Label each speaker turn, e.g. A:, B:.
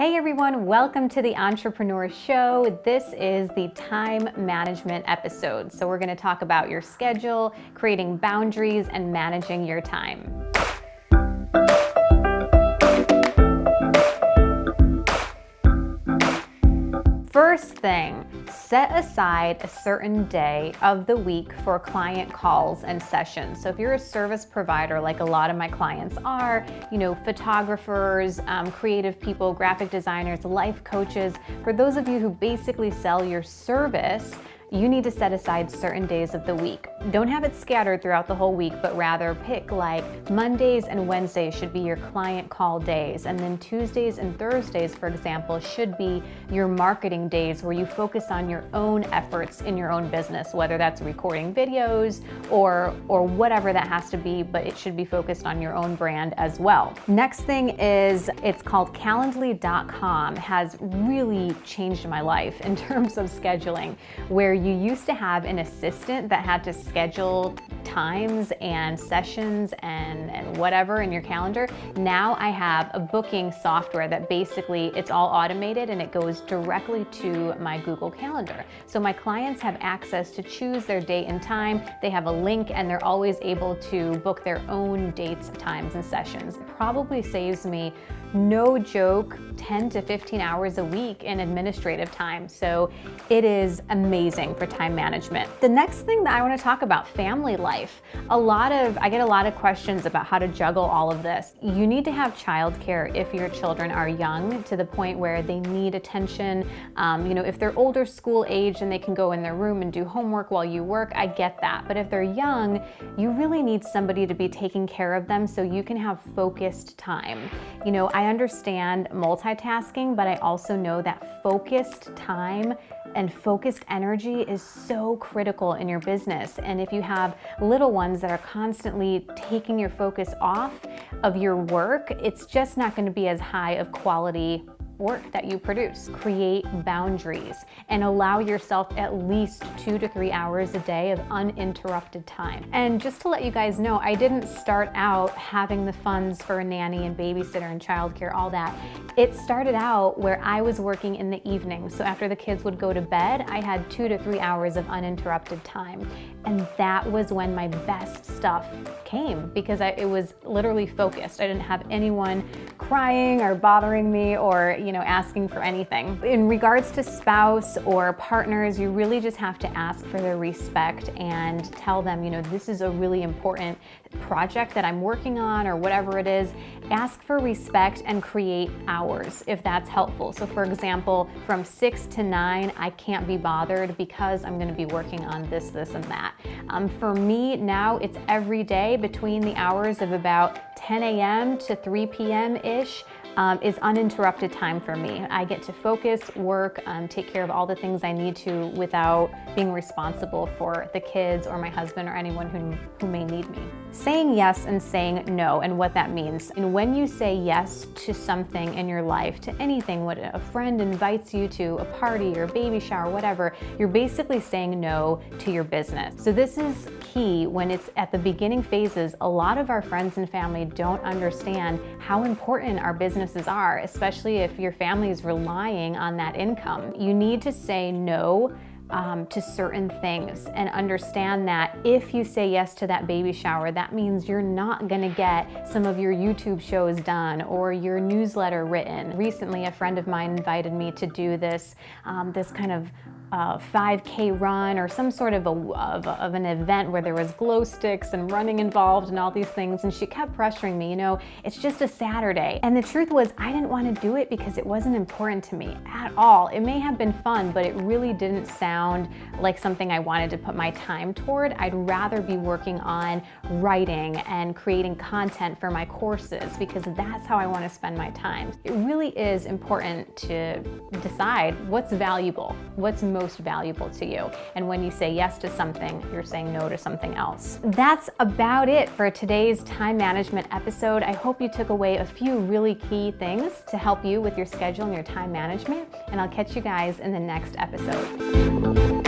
A: Hey everyone, welcome to the Entrepreneur Show. This is the time management episode. So we're going to talk about your schedule, creating boundaries, and managing your time. First thing, set aside a certain day of the week for client calls and sessions. So if you're a service provider, like a lot of my clients are, photographers, creative people, graphic designers, life coaches, for those of you who basically sell your service, you need to set aside certain days of the week. Don't have it scattered throughout the whole week, but rather pick like Mondays and Wednesdays should be your client call days. And then Tuesdays and Thursdays, for example, should be your marketing days where you focus on your own efforts in your own business, whether that's recording videos or whatever that has to be, but it should be focused on your own brand as well. Next thing is, it's called Calendly.com, has really changed my life in terms of scheduling, where you used to have an assistant that had to schedule times and sessions and whatever in your calendar. Now I have a booking software that basically it's all automated and it goes directly to my Google Calendar. So my clients have access to choose their date and time. They have a link and they're always able to book their own dates, times, and sessions. It probably saves me, no joke, 10 to 15 hours a week in administrative time. So it is amazing for time management. The next thing that I want to talk about, family life. I get a lot of questions about how to juggle all of this. You need to have childcare if your children are young, to the point where they need attention. If they're older school age and they can go in their room and do homework while you work, I get that. But if they're young, you really need somebody to be taking care of them so you can have focused time. I understand multitasking, but I also know that focused time and focused energy is so critical in your business. And if you have little ones that are constantly taking your focus off of your work, it's just not going to be as high of quality work that you produce. Create boundaries and allow yourself at least 2 to 3 hours a day of uninterrupted time. And just to let you guys know, I didn't start out having the funds for a nanny and babysitter and childcare, all that. It started out where I was working in the evening. So after the kids would go to bed, I had 2 to 3 hours of uninterrupted time. And that was when my best stuff came, because it was literally focused. I didn't have anyone crying or bothering me or asking for anything. In regards to spouse or partners, you really just have to ask for their respect and tell them, this is a really important project that I'm working on or whatever it is. Ask for respect and create hours if that's helpful. So for example, from 6 to 9, I can't be bothered because I'm going to be working on this, and that. For me now, it's every day between the hours of about 10 a.m. to 3 p.m.-ish. Is uninterrupted time for me. I get to focus, work, take care of all the things I need to without being responsible for the kids or my husband or anyone who may need me. Saying yes and saying no, and what that means. And when you say yes to something in your life, to anything, what a friend invites you to, a party or a baby shower, whatever, you're basically saying no to your business. So this is key when it's at the beginning phases. A lot of our friends and family don't understand how important our businesses are, especially if your family is relying on that income. You need to say no to certain things and understand that if you say yes to that baby shower, that means you're not going to get some of your YouTube shows done or your newsletter written. Recently, a friend of mine invited me to do this kind of 5K run or some sort of an event where there was glow sticks and running involved and all these things, and she kept pressuring me, it's just a Saturday. And the truth was, I didn't want to do it because it wasn't important to me at all. It may have been fun, but it really didn't sound like something I wanted to put my time toward. I'd rather be working on writing and creating content for my courses, because that's how I want to spend my time. It really is important to decide what's valuable, what's most valuable to you. And when you say yes to something, you're saying no to something else. That's about it for today's time management episode. I hope you took away a few really key things to help you with your schedule and your time management. And I'll catch you guys in the next episode.